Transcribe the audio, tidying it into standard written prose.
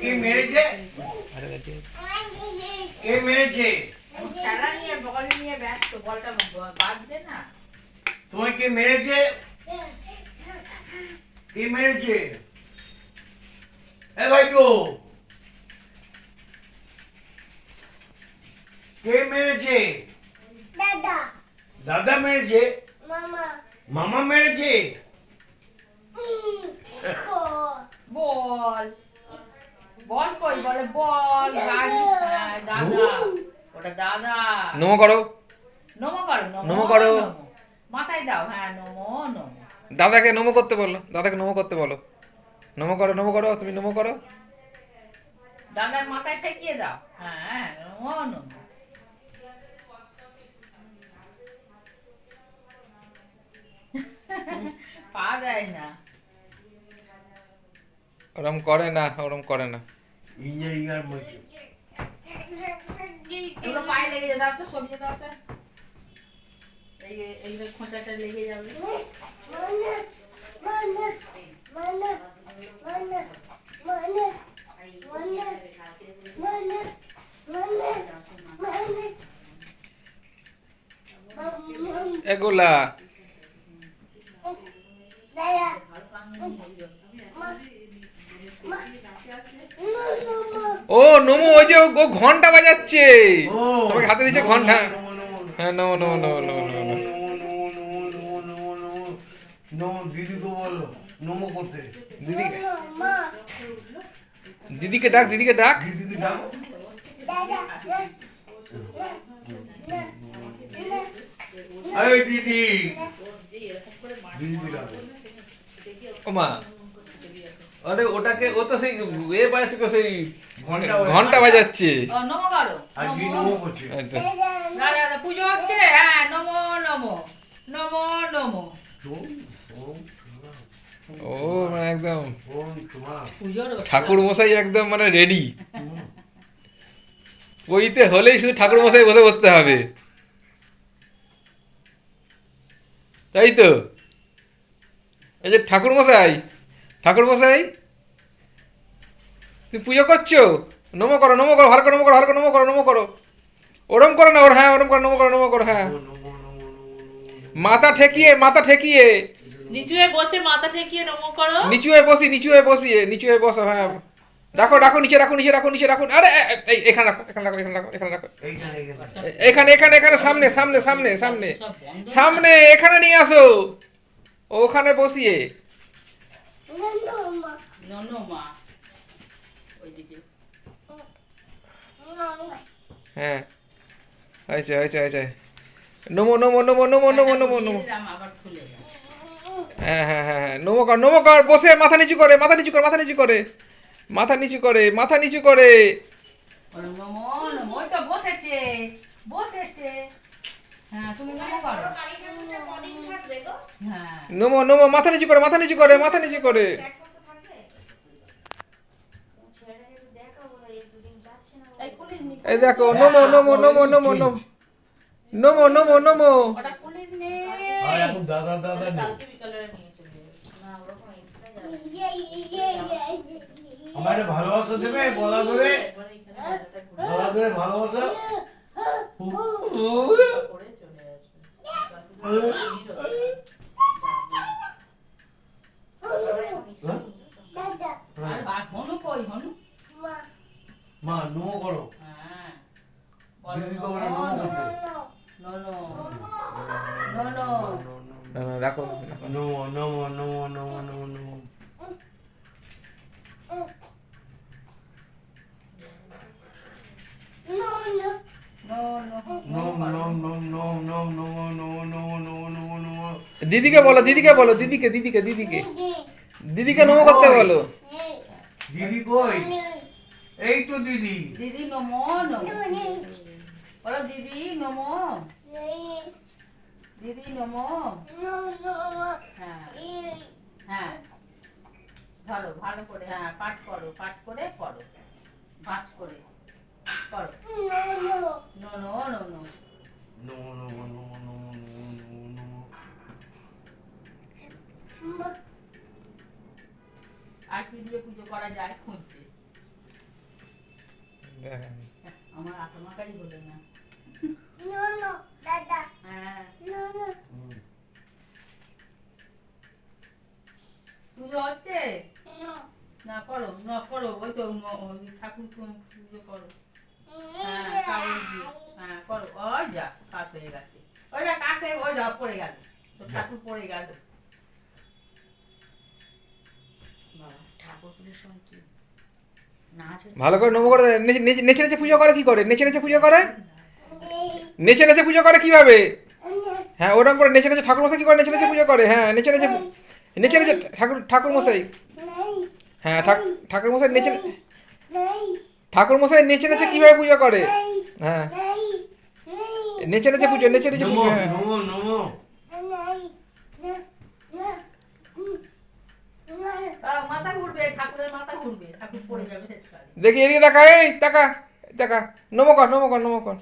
কে মেরেছে? কে মেরেছে? খেলা নিয়ে বল নিয়ে ব্যস্ত, বলটা বাজছে না। তোমায় কে মেরেছে? কে মেরেছে? এ ভাইটো, কে মেরেছে? দাদা দাদা মেরেছে? মামা মামা মেরেছে? বল বল কই, বলে বল গাড়ি। হ্যাঁ, দাদা, ওটা দাদা। নমো করো, নমো করো, নমো করো। নমো। মাথায় দাও, হ্যাঁ, নমো নমো। দাদাকে নমো করতে বলো, দাদাকে নমো করতে বলো। নমো করো, নমো করো, তুমি নমো করো। দাদার মাথায় ঠেকিয়ে দাও, হ্যাঁ, নমো নমো। পা দেয় না। ওরম করে না, ওরম করে না। ইঞ্জিনিয়ার মধ্যে এগুলো পায়ে লেগে যাবে, দাও তো, সরিয়ে দাও তো। এই যে খোঁচাটা লেগে যাবে। এগুলা ও নমো, ওই যে ও ঘন্টা বাজাচ্ছে, ও তোমাকে হাতে দিচ্ছে ঘন্টা। নমো, হ্যাঁ, নমো নমো নমো নমো নমো। নমো দিদিকে বলো নমো করতে। দিদিকে, দিদিকে ডাক, দিদিকে ডাক। দিদিকে ডাকো। এই দিদি, দিদিকে ডাকো। ও মা, আরে ওটাকে, ও তো সেই এ বাজাচ্ছে তো, সেই ঘন্টা ঘন্টা বাজাচ্ছে। ও, নমো করো। আর কি নমো করছে? এই তো। না, না, না, পুজো হচ্ছে, হ্যাঁ, নমো নমো নমো নমো। ও মানে একদম ওম তোমা পুজোর ঠাকুর মশাই একদম মানে রেডি। বইতে হলেই শুধু ঠাকুর মশাই বসে করতে হবে, তাই তো? এই যে ঠাকুর মশাই, ঠাকুর মশাই তুমি পুজো করছো, নমো করো, নমো করো, ভালো করে নমো করো, ভালো করে নমো করো, নমো করো। ওরম করো না, ওর হ্যাঁ, ওরম করো, নমো করো, নমো করো, হ্যাঁ। নমো নমো নমো। মাথা ঠেকিয়ে, মাথা ঠেকিয়ে, নিচু হয়ে বসে মাথা ঠেকিয়ে নমো করো। নিচু হয়ে বসি, নিচু হয়ে বসিয়ে, নিচু হয়ে বসো, হ্যাঁ। রাখো, রাখো, নিচে রাখো, নিচে রাখো, নিচে রাখো। আরে এই এখানে রাখো, এখানে রাখো, এখানে রাখো, এখানে রাখো। এইখানে এইখানে। এখানে, এখানে, এখানে, সামনে, সামনে, সামনে, সামনে, সামনে, এখানে নিয়ে আসো, ওখানে বসিয়ে। ননো মা ওইদিকে। হ্যাঁ, হয়েছে, হয়েছে, হয়েছে। নমো নমো নমো নমো নমো নমো নমো। দিলাম, আবার খুলে যাচ্ছে। হ্যাঁ হ্যাঁ হ্যাঁ হ্যাঁ, নমো কর, নমো কর, বসে মাথা নিচু করে, মাথা নিচু করে, মাথা নিচু করে, মাথা নিচু করে, মাথা নিচু করে। বলো নমো নমো। ওই তো বসেছে, বসেছে। হ্যাঁ, তুমি নমো করো। হ্যাঁ, নমো নমো, মাথা নিচু করে, মাথা নিচু করে, মাথা নিচু করে। এই খুলিসনি। এই দেখো, নমো নমো নমো নমো নমো নমো নমো নমো। ওটা খুলিসনি। আর এখন দাদা দাদা নেই। কালকে বিকালে নিয়ে চলে যাবে। আমার একটা ভালোবাসা দেবে গলা ধরে, গলা ধরে ভালোবাসা। করে চলে আসবে। আর হনু কই, হনু? মা নমো করো। হ্যাঁ, দিদি তো বলে নমো করতে। ননো ননো। না, না, রাখো, রাখো। নমো নমো নমো নমো নমো নমো। নম নম নম নম নম নমো নমো নমো নমো নমো নমো। দিদিকে বলো, দিদিকে বলো, দিদিকে, দিদিকে, দিদিকে, দিদিকে নমো করতে বলো। দিদি কই? এই তো দিদি। দিদি নমো নমো। বলো দিদি নমো। দিদি নমো। হ্যাঁ হ্যাঁ, ধরো ভালো করে, হ্যাঁ, পাঠ করো, পাঠ করে পড়ো, পাঠ করে করো। No no no no. নমো নমো নমো নমো নমো নমো নমো। আর কি দিয়ে পুজো করা যায় খুঁজছে। আমার তোমার কাছে বলে না। No, no, Dada. হ্যাঁ No, no. পুজো হচ্ছে No. না করো না করো ওই তো ওই ঠাকুর পুজো করো হ্যাঁ কাগজ দিয়ে হ্যাঁ করো ওই যা কাজ হয়ে গেছে ওই যা কাজ হয়ে ওই যা পড়ে গেল তো ঠাকুর পড়ে গেল বাবা ঠাকুর পুজোর সময় কি নাচ হচ্ছে? ভালো করে নম করে দে। নেচে নেচে পুজো করে কি করে? নেচে নেচে পুজো করে? নেচে নেচে পুজো করে কিভাবে? হ্যাঁ ওরকম করে নেচে নেচে ঠাকুর মশাই কি করে? নেচে নেচে পুজো করে। হ্যাঁ নেচে নেচে নেচে নেচে ঠাকুর মশাই। হ্যাঁ ঠাকুর মশাই নেচে ঠাকুর মশাই নেচে নেচে কিভাবে পুজো করে? হ্যাঁ নেচে নেচে পুজো নেচে নেচে নমো পুজো হ্যাঁ নমো নমো মাথা ঘুরবে ঠাকুরের মাথা ঘুরবে ঠাকুর পড়ে যাবে শেষকালে দেখি এদিকে তাকা এই তাকা তাকা নমো কর নমো কর নমো কর